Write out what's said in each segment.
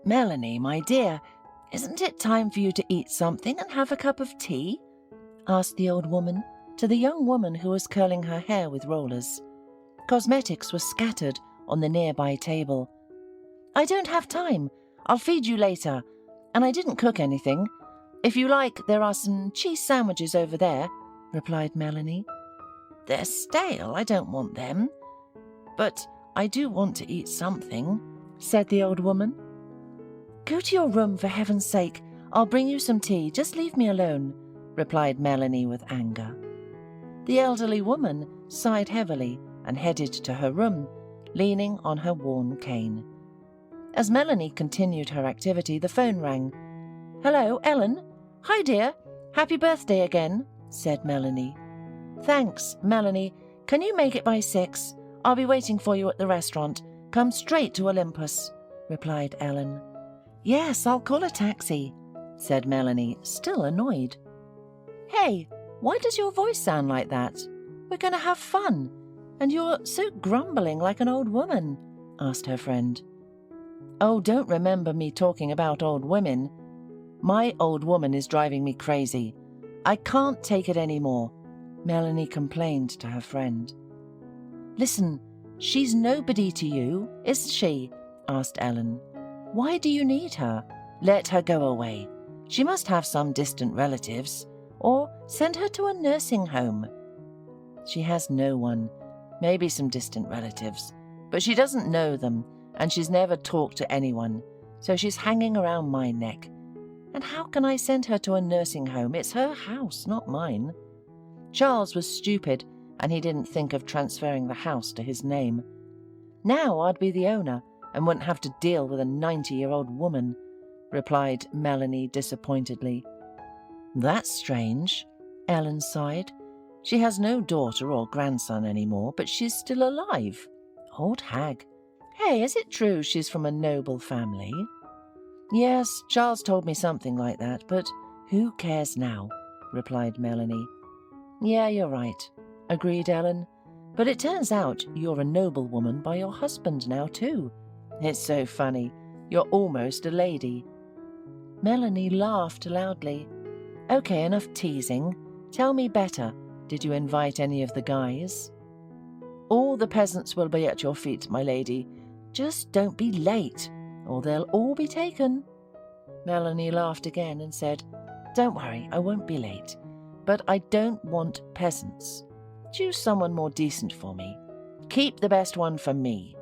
Melanie, my dear, isn't it time for you to eat something and have a cup of tea? Asked the old woman to the young woman who was curling her hair with rollers. Cosmetics were scattered on the nearby table. I don't have time. I'll feed you later. And I didn't cook anything. If you like, there are some cheese sandwiches over there, replied Melanie. They're stale. I don't want them. But I do want to eat something, said the old woman. Go to your room, for heaven's sake. I'll bring you some tea. Just leave me alone, replied Melanie with anger. The elderly woman sighed heavily and headed to her room, leaning on her worn cane. As Melanie continued her activity, the phone rang. Hello, Ellen? Hi, dear. Happy birthday again, said Melanie. Thanks, Melanie. Can you make it by 6? I'll be waiting for you at the restaurant. Come straight to Olympus, replied Ellen. Yes, I'll call a taxi, said Melanie, still annoyed. Hey, why does your voice sound like that? We're going to have fun. And you're so grumbling like an old woman, asked her friend. Oh, don't remember me talking about old women. My old woman is driving me crazy. I can't take it anymore, Melanie complained to her friend. Listen, she's nobody to you, is she? Asked Ellen. Why do you need her? Let her go away. She must have some distant relatives, or send her to a nursing home. She has no one, maybe some distant relatives, but she doesn't know them, and she's never talked to anyone, so she's hanging around my neck. And how can I send her to a nursing home? It's her house, not mine. Charles was stupid, and he didn't think of transferring the house to his name. Now I'd be the owner and wouldn't have to deal with a 90-year-old woman, replied Melanie disappointedly. That's strange, Ellen sighed. She has no daughter or grandson anymore, but she's still alive. Old hag. Hey, is it true she's from a noble family? Yes, Charles told me something like that, but who cares now, replied Melanie. Yeah, you're right, agreed Ellen. But it turns out you're a noblewoman by your husband now, too. It's so funny. You're almost a lady. Melanie laughed loudly. Okay, enough teasing. Tell me better. Did you invite any of the guys? All the peasants will be at your feet, my lady. Just don't be late, or they'll all be taken. Melanie laughed again and said, Don't worry, I won't be late. But I don't want peasants. Choose someone more decent for me. Keep the best one for me.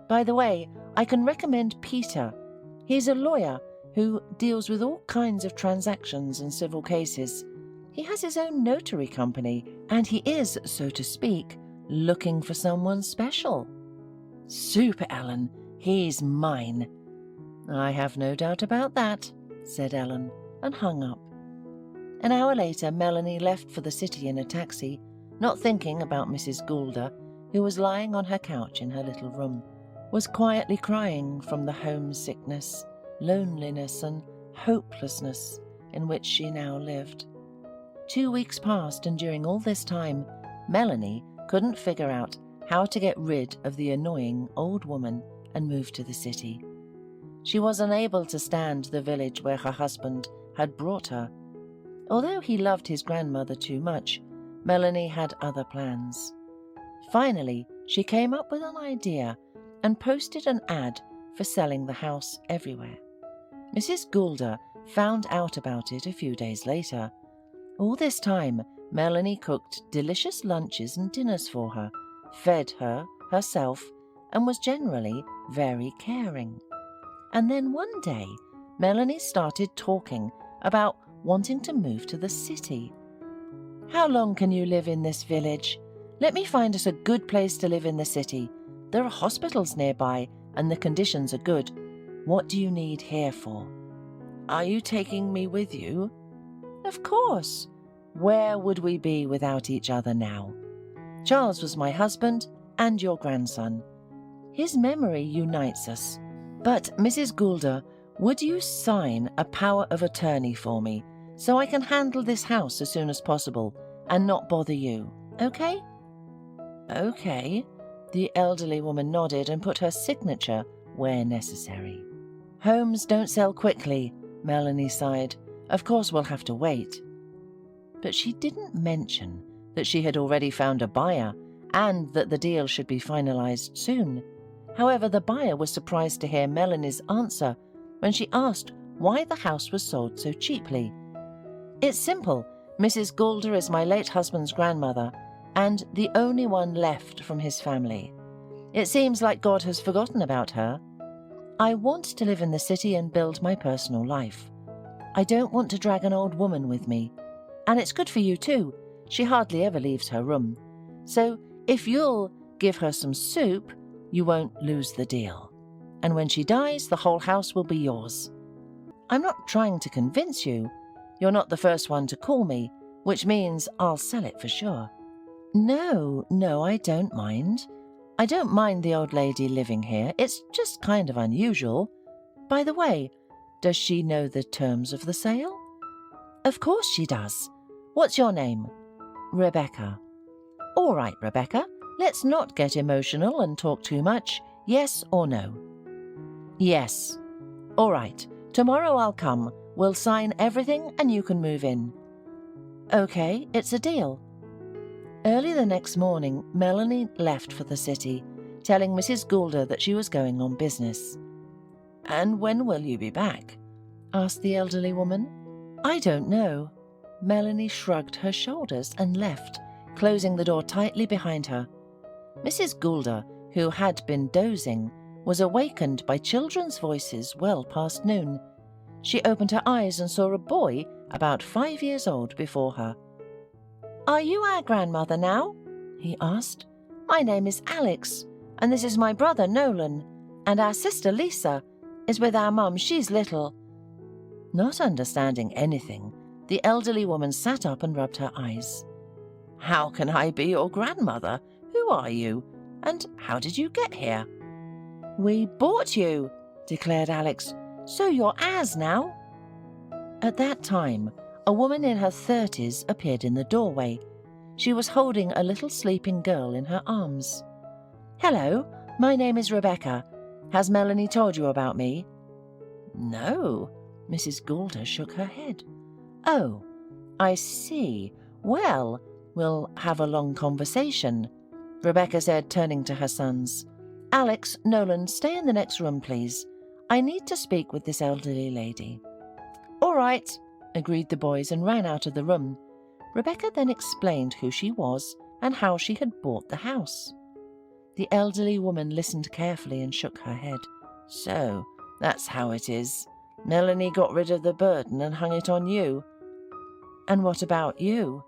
By the way, I can recommend Peter. He's a lawyer who deals with all kinds of transactions and civil cases. He has his own notary company, and he is, so to speak, looking for someone special. Super, Ellen. He's mine. I have no doubt about that, said Ellen, and hung up. An hour later, Melanie left for the city in a taxi, not thinking about Mrs. Goulder, who was lying on her couch in her little room, was quietly crying from the homesickness, loneliness, and hopelessness in which she now lived. 2 weeks passed, and during all this time, Melanie couldn't figure out how to get rid of the annoying old woman and move to the city. She was unable to stand the village where her husband had brought her. Although he loved his grandmother too much, Melanie had other plans. Finally, she came up with an idea and posted an ad for selling the house everywhere. Mrs. Goulder found out about it a few days later. All this time, Melanie cooked delicious lunches and dinners for her, fed her herself, and was generally very caring. And then one day, Melanie started talking about wanting to move to the city. How long can you live in this village? Let me find us a good place to live in the city. There are hospitals nearby, and the conditions are good. What do you need here for? Are you taking me with you? Of course. Where would we be without each other now? Charles was my husband and your grandson. His memory unites us. But, Mrs. Goulder, would you sign a power of attorney for me so I can handle this house as soon as possible and not bother you, okay? Okay. The elderly woman nodded and put her signature where necessary. Homes don't sell quickly, Melanie sighed. Of course we'll have to wait. But she didn't mention that she had already found a buyer and that the deal should be finalized soon. However, the buyer was surprised to hear Melanie's answer when she asked why the house was sold so cheaply. It's simple. Mrs. Goulder is my late husband's grandmother and the only one left from his family. It seems like God has forgotten about her. I want to live in the city and build my personal life. I don't want to drag an old woman with me. And it's good for you too. She hardly ever leaves her room. So if you'll give her some soup, you won't lose the deal. And when she dies, the whole house will be yours. I'm not trying to convince you. You're not the first one to call me, which means I'll sell it for sure. No, I don't mind. I don't mind the old lady living here. It's just kind of unusual. By the way, does she know the terms of the sale? Of course she does. What's your name? Rebecca. All right, Rebecca, let's not get emotional and talk too much. Yes or no? Yes. All right, tomorrow I'll come. We'll sign everything and you can move in. Okay, it's a deal. Early the next morning, Melanie left for the city, telling Mrs. Goulder that she was going on business. And when will you be back? Asked the elderly woman. I don't know. Melanie shrugged her shoulders and left, closing the door tightly behind her. Mrs. Goulder, who had been dozing, was awakened by children's voices well past noon. She opened her eyes and saw a boy about 5 years old before her. Are you our grandmother now? He asked. My name is Alex, and this is my brother Nolan, and our sister Lisa is with our mum. She's little. Not understanding anything, the elderly woman sat up and rubbed her eyes. How can I be your grandmother? Who are you? And how did you get here? We bought you, declared Alex. So you're ours now. At that time, a woman in her 30s appeared in the doorway. She was holding a little sleeping girl in her arms. Hello, my name is Rebecca. Has Melanie told you about me? No, Mrs. Goulder shook her head. Oh, I see. Well, we'll have a long conversation, Rebecca said, turning to her sons. Alex, Nolan, stay in the next room, please. I need to speak with this elderly lady. All right, agreed the boys and ran out of the room. Rebecca then explained who she was and how she had bought the house. The elderly woman listened carefully and shook her head. So, that's how it is. Melanie got rid of the burden and hung it on you. And what about you?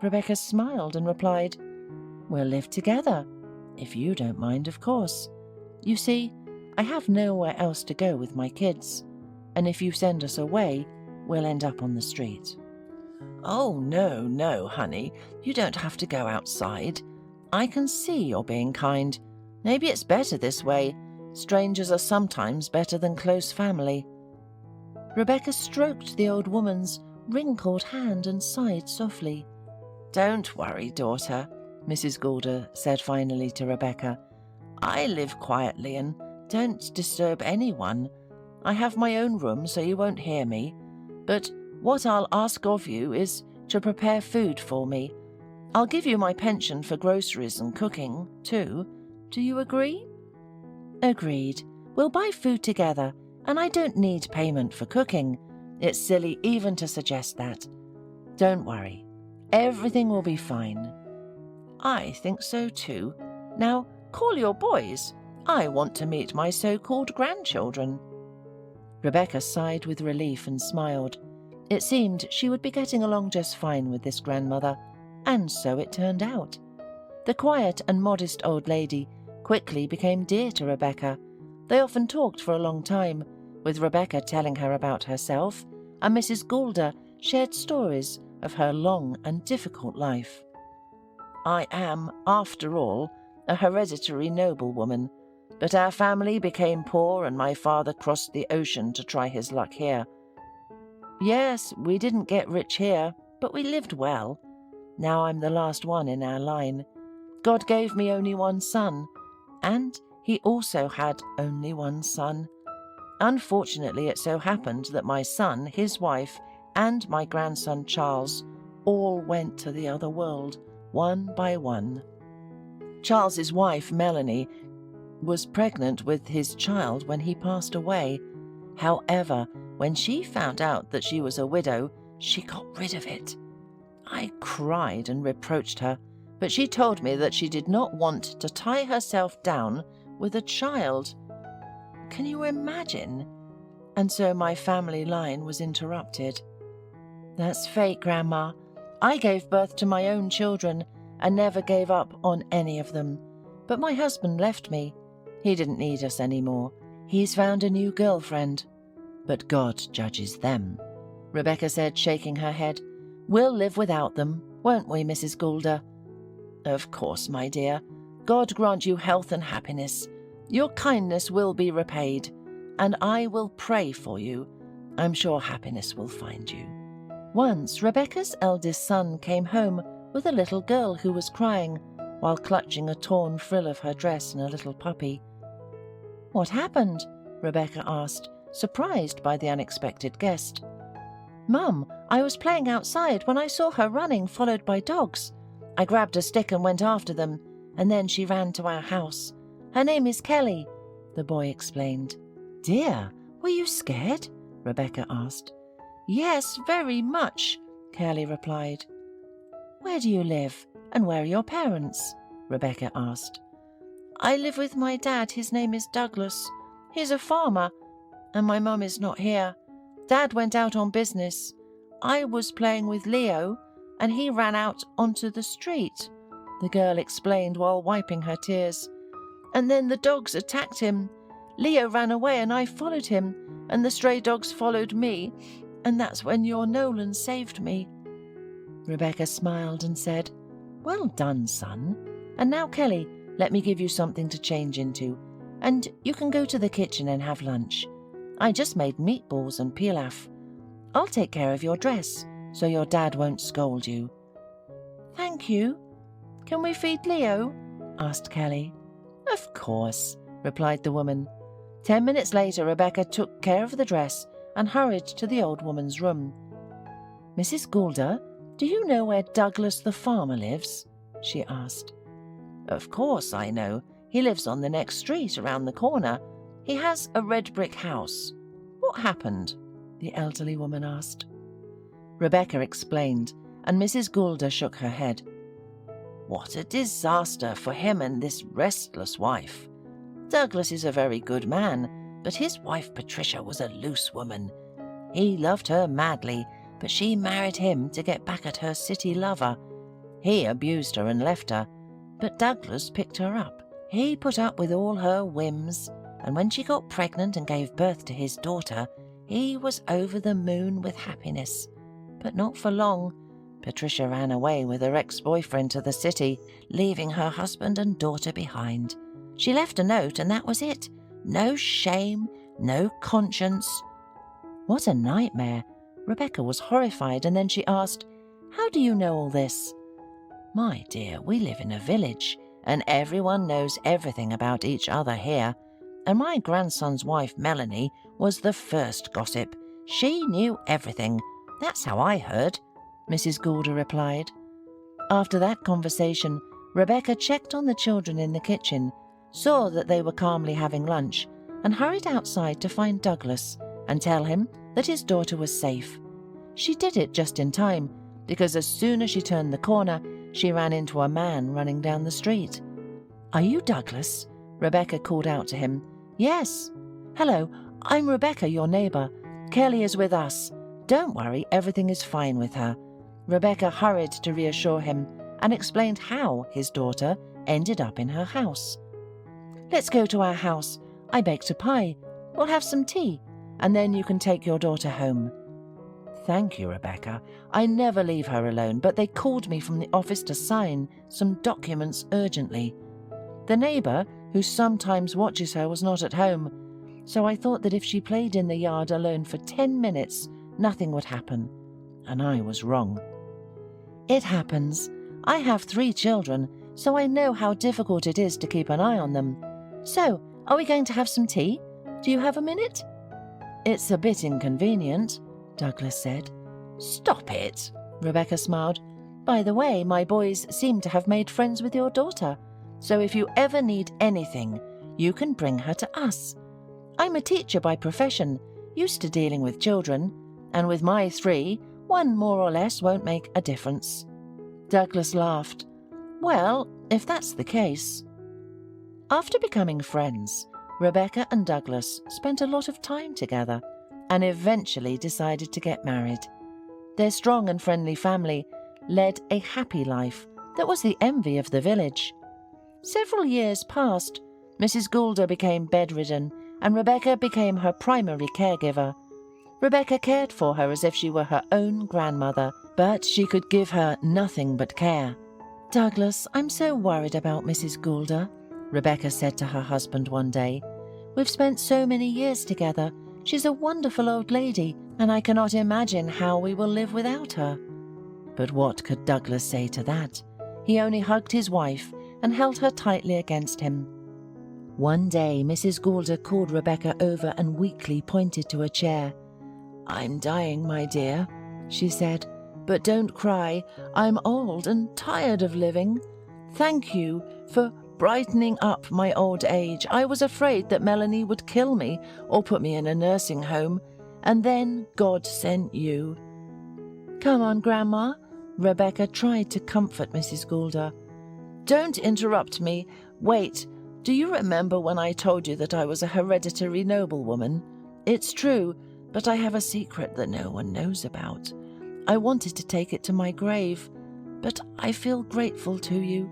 Rebecca smiled and replied, We'll live together. If you don't mind, of course. You see, I have nowhere else to go with my kids, and if you send us away, we'll end up on the street. Oh, no, honey. You don't have to go outside. I can see you're being kind. Maybe it's better this way. Strangers are sometimes better than close family. Rebecca stroked the old woman's wrinkled hand and sighed softly. Don't worry, daughter, Mrs. Goulder said finally to Rebecca. I live quietly and don't disturb anyone. I have my own room so you won't hear me, but what I'll ask of you is to prepare food for me. I'll give you my pension for groceries and cooking, too. Do you agree? Agreed. We'll buy food together, and I don't need payment for cooking. It's silly even to suggest that. Don't worry. Everything will be fine. I think so, too. Now, call your boys. I want to meet my so-called grandchildren. Rebecca sighed with relief and smiled. It seemed she would be getting along just fine with this grandmother, and so it turned out. The quiet and modest old lady quickly became dear to Rebecca. They often talked for a long time, with Rebecca telling her about herself, and Mrs. Goulder shared stories of her long and difficult life. I am, after all, a hereditary noblewoman, but our family became poor and my father crossed the ocean to try his luck here. Yes, we didn't get rich here, but we lived well. Now I'm the last one in our line. God gave me only one son, and he also had only one son. Unfortunately, it so happened that my son, his wife, and my grandson Charles all went to the other world, one by one. Charles's wife, Melanie, was pregnant with his child when he passed away. However, when she found out that she was a widow, she got rid of it. I cried and reproached her, but she told me that she did not want to tie herself down with a child. Can you imagine? And so my family line was interrupted. That's fate, Grandma. I gave birth to my own children and never gave up on any of them. But my husband left me. He didn't need us anymore. He's found a new girlfriend. But God judges them, Rebecca said, shaking her head. We'll live without them, won't we, Mrs. Goulder? Of course, my dear. God grant you health and happiness. Your kindness will be repaid, and I will pray for you. I'm sure happiness will find you. Once, Rebecca's eldest son came home with a little girl who was crying, while clutching a torn frill of her dress and a little puppy. What happened? Rebecca asked, surprised by the unexpected guest. Mum, I was playing outside when I saw her running, followed by dogs. I grabbed a stick and went after them, and then she ran to our house. Her name is Kelly, the boy explained. Dear, were you scared? Rebecca asked. Yes, very much, Kelly replied. Where do you live, and where are your parents? Rebecca asked. I live with my dad. His name is Douglas. He's a farmer, and my mum is not here. Dad went out on business. I was playing with Leo, and he ran out onto the street, the girl explained while wiping her tears. And then the dogs attacked him. Leo ran away and I followed him, and the stray dogs followed me, and that's when your Nolan saved me. Rebecca smiled and said, Well done, son. And now, Kelly, let me give you something to change into, and you can go to the kitchen and have lunch. I just made meatballs and pilaf. I'll take care of your dress, so your dad won't scold you. Thank you. Can we feed Leo? Asked Kelly. Of course, replied the woman. 10 minutes later, Rebecca took care of the dress and hurried to the old woman's room. Mrs. Goulder, do you know where Douglas the farmer lives? She asked. Of course I know. He lives on the next street around the corner. He has a red brick house. What happened? The elderly woman asked. Rebecca explained, and Mrs. Goulder shook her head. What a disaster for him and this restless wife. Douglas is a very good man, but his wife Patricia was a loose woman. He loved her madly, but she married him to get back at her city lover. He abused her and left her, but Douglas picked her up. He put up with all her whims, and when she got pregnant and gave birth to his daughter, he was over the moon with happiness. But not for long. Patricia ran away with her ex-boyfriend to the city, leaving her husband and daughter behind. She left a note, and that was it. No shame, no conscience. What a nightmare. Rebecca was horrified, and then she asked, How do you know all this? My dear, we live in a village, and everyone knows everything about each other here. And my grandson's wife, Melanie, was the first gossip. She knew everything. That's how I heard, Mrs. Goulder replied. After that conversation, Rebecca checked on the children in the kitchen, saw that they were calmly having lunch, and hurried outside to find Douglas and tell him that his daughter was safe. She did it just in time, because as soon as she turned the corner, she ran into a man running down the street. Are you Douglas? Rebecca called out to him. Yes. Hello, I'm Rebecca, your neighbour. Kelly is with us. Don't worry, everything is fine with her. Rebecca hurried to reassure him and explained how his daughter ended up in her house. Let's go to our house. I baked a pie. We'll have some tea, and then you can take your daughter home. Thank you, Rebecca. I never leave her alone, but they called me from the office to sign some documents urgently. The neighbour, who sometimes watches her, was not at home, so I thought that if she played in the yard alone for 10 minutes, nothing would happen. And I was wrong. It happens. I have 3 children, so I know how difficult it is to keep an eye on them. So, are we going to have some tea? Do you have a minute? "It's a bit inconvenient," Douglas said. "Stop it," Rebecca smiled. "By the way, my boys seem to have made friends with your daughter, so if you ever need anything, you can bring her to us. I'm a teacher by profession, used to dealing with children, and with my 3, one more or less won't make a difference." Douglas laughed. "Well, if that's the case." After becoming friends, Rebecca and Douglas spent a lot of time together and eventually decided to get married. Their strong and friendly family led a happy life that was the envy of the village. Several years passed. Mrs. Goulder became bedridden and Rebecca became her primary caregiver. Rebecca cared for her as if she were her own grandmother, but she could give her nothing but care. "Douglas, I'm so worried about Mrs. Goulder," Rebecca said to her husband one day. "We've spent so many years together. She's a wonderful old lady, and I cannot imagine how we will live without her." But what could Douglas say to that? He only hugged his wife and held her tightly against him. One day, Mrs. Goulder called Rebecca over and weakly pointed to a chair. "I'm dying, my dear," she said, "but don't cry. I'm old and tired of living. Thank you for brightening up my old age. I was afraid that Melanie would kill me or put me in a nursing home, and then God sent you." "Come on, Grandma." Rebecca tried to comfort Mrs. Goulder. "Don't interrupt me. Wait. Do you remember when I told you that I was a hereditary noblewoman? It's true, but I have a secret that no one knows about. I wanted to take it to my grave, but I feel grateful to you.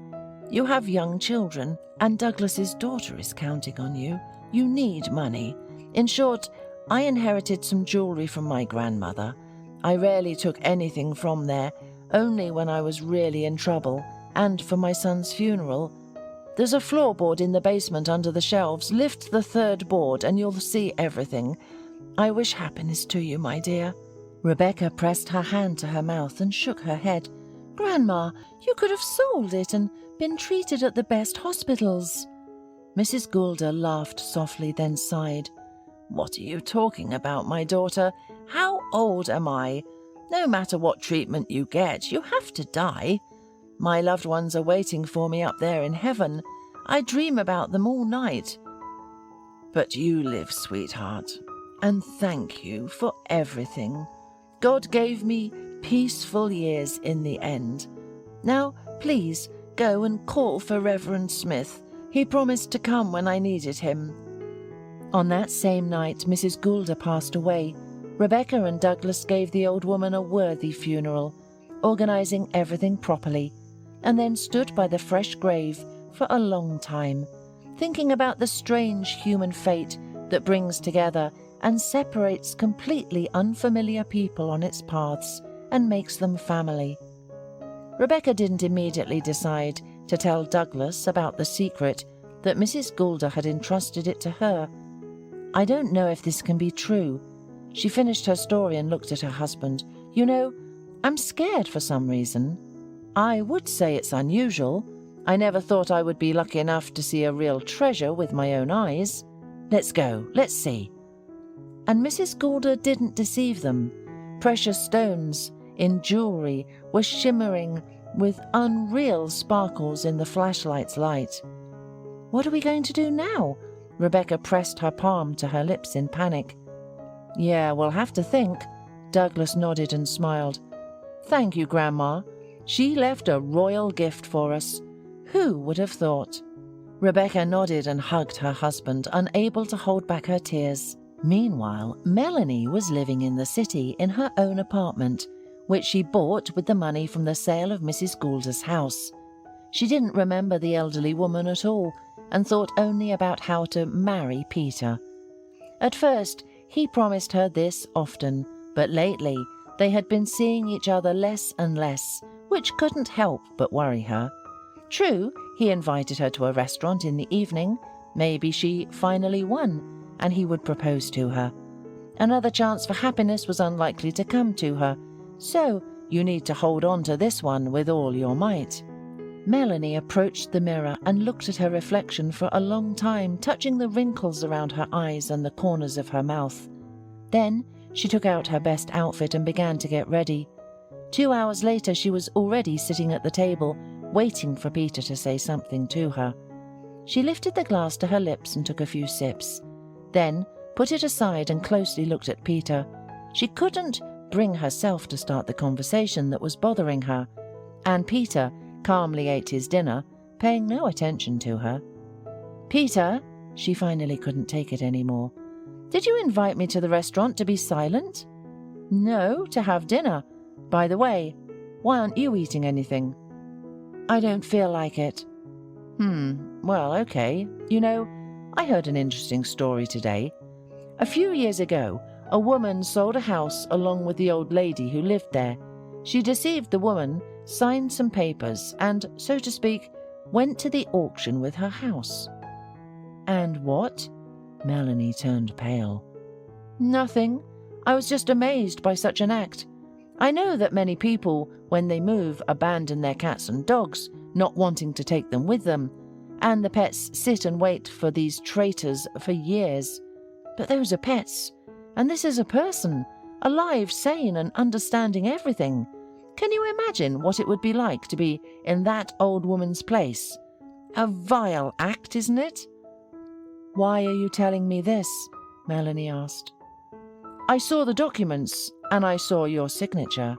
You have young children, and Douglas's daughter is counting on you. You need money. In short, I inherited some jewelry from my grandmother. I rarely took anything from there, only when I was really in trouble, and for my son's funeral. There's a floorboard in the basement under the shelves. Lift the 3rd board and you'll see everything. I wish happiness to you, my dear." Rebecca pressed her hand to her mouth and shook her head. "Grandma, you could have sold it and been treated at the best hospitals." Mrs. Goulder laughed softly, then sighed. "What are you talking about, my daughter? How old am I? No matter what treatment you get, you have to die. My loved ones are waiting for me up there in heaven. I dream about them all night. But you live, sweetheart, and thank you for everything. God gave me peaceful years in the end. Now, please, go and call for Reverend Smith. He promised to come when I needed him." On that same night, Mrs. Goulder passed away. Rebecca and Douglas gave the old woman a worthy funeral, organizing everything properly, and then stood by the fresh grave for a long time, thinking about the strange human fate that brings together and separates completely unfamiliar people on its paths and makes them family. Rebecca didn't immediately decide to tell Douglas about the secret that Mrs. Goulder had entrusted it to her. "I don't know if this can be true." She finished her story and looked at her husband. "You know, I'm scared for some reason. I would say it's unusual. I never thought I would be lucky enough to see a real treasure with my own eyes. Let's go, let's see." And Mrs. Goulder didn't deceive them. Precious stones in jewelry were shimmering with unreal sparkles in the flashlight's light. "What are we going to do now?" Rebecca pressed her palm to her lips in panic. "Yeah, we'll have to think." Douglas nodded and smiled. "Thank you, Grandma. She left a royal gift for us. Who would have thought?" Rebecca nodded and hugged her husband, unable to hold back her tears. Meanwhile, Melanie was living in the city in her own apartment, which she bought with the money from the sale of Mrs. Goulder's house. She didn't remember the elderly woman at all and thought only about how to marry Peter. At first, he promised her this often, but lately they had been seeing each other less and less, which couldn't help but worry her. True, he invited her to a restaurant in the evening. Maybe she finally won, and he would propose to her. Another chance for happiness was unlikely to come to her, so you need to hold on to this one with all your might. Melanie approached the mirror and looked at her reflection for a long time, touching the wrinkles around her eyes and the corners of her mouth. Then she took out her best outfit and began to get ready. 2 hours later, she was already sitting at the table, waiting for Peter to say something to her. She lifted the glass to her lips and took a few sips, then put it aside and closely looked at Peter. She couldn't bring herself to start the conversation that was bothering her, and Peter calmly ate his dinner, paying no attention to her. "Peter," she finally couldn't take it anymore, "did you invite me to the restaurant to be silent?" "No, to have dinner. By the way, why aren't you eating anything?" "I don't feel like it." Well, okay. You know, I heard an interesting story today. A few years ago, a woman sold a house along with the old lady who lived there. She deceived the woman, signed some papers, and, so to speak, went to the auction with her house." "And what?" Melanie turned pale. "Nothing. I was just amazed by such an act. I know that many people, when they move, abandon their cats and dogs, not wanting to take them with them, and the pets sit and wait for these traitors for years. But those are pets, and this is a person, alive, sane, and understanding everything. Can you imagine what it would be like to be in that old woman's place? A vile act, isn't it?" "Why are you telling me this?" Melanie asked. "I saw the documents, and I saw your signature."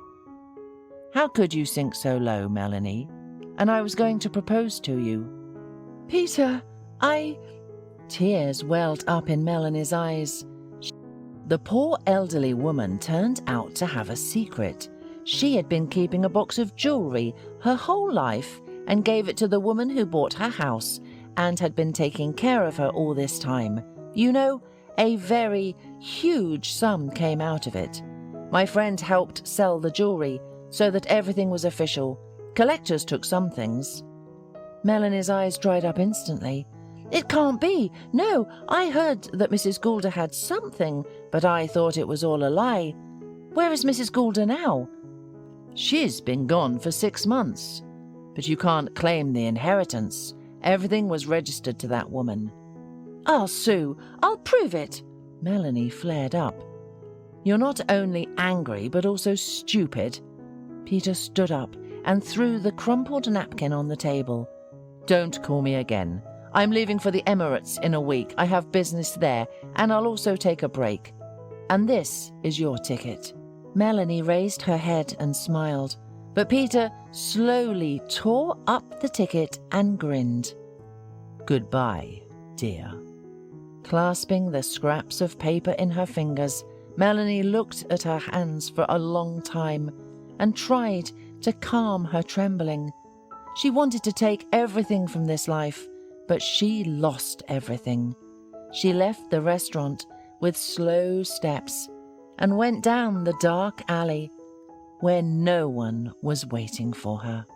"How could you sink so low, Melanie? And I was going to propose to you." "Peter, Tears welled up in Melanie's eyes. The poor elderly woman turned out to have a secret. She had been keeping a box of jewelry her whole life and gave it to the woman who bought her house and had been taking care of her all this time. You know, a very huge sum came out of it. My friend helped sell the jewelry so that everything was official. Collectors took some things." Melanie's eyes dried up instantly. "It can't be. No, I heard that Mrs. Goulder had something, but I thought it was all a lie. Where is Mrs. Goulder now?" "She's been gone for 6 months. But you can't claim the inheritance. Everything was registered to that woman." "I'll sue. I'll prove it." Melanie flared up. "You're not only angry, but also stupid." Peter stood up and threw the crumpled napkin on the table. "Don't call me again. I'm leaving for the Emirates in a week. I have business there, and I'll also take a break. And this is your ticket." Melanie raised her head and smiled, but Peter slowly tore up the ticket and grinned. "Goodbye, dear." Clasping the scraps of paper in her fingers, Melanie looked at her hands for a long time and tried to calm her trembling. She wanted to take everything from this life, but she lost everything. She left the restaurant with slow steps and went down the dark alley where no one was waiting for her.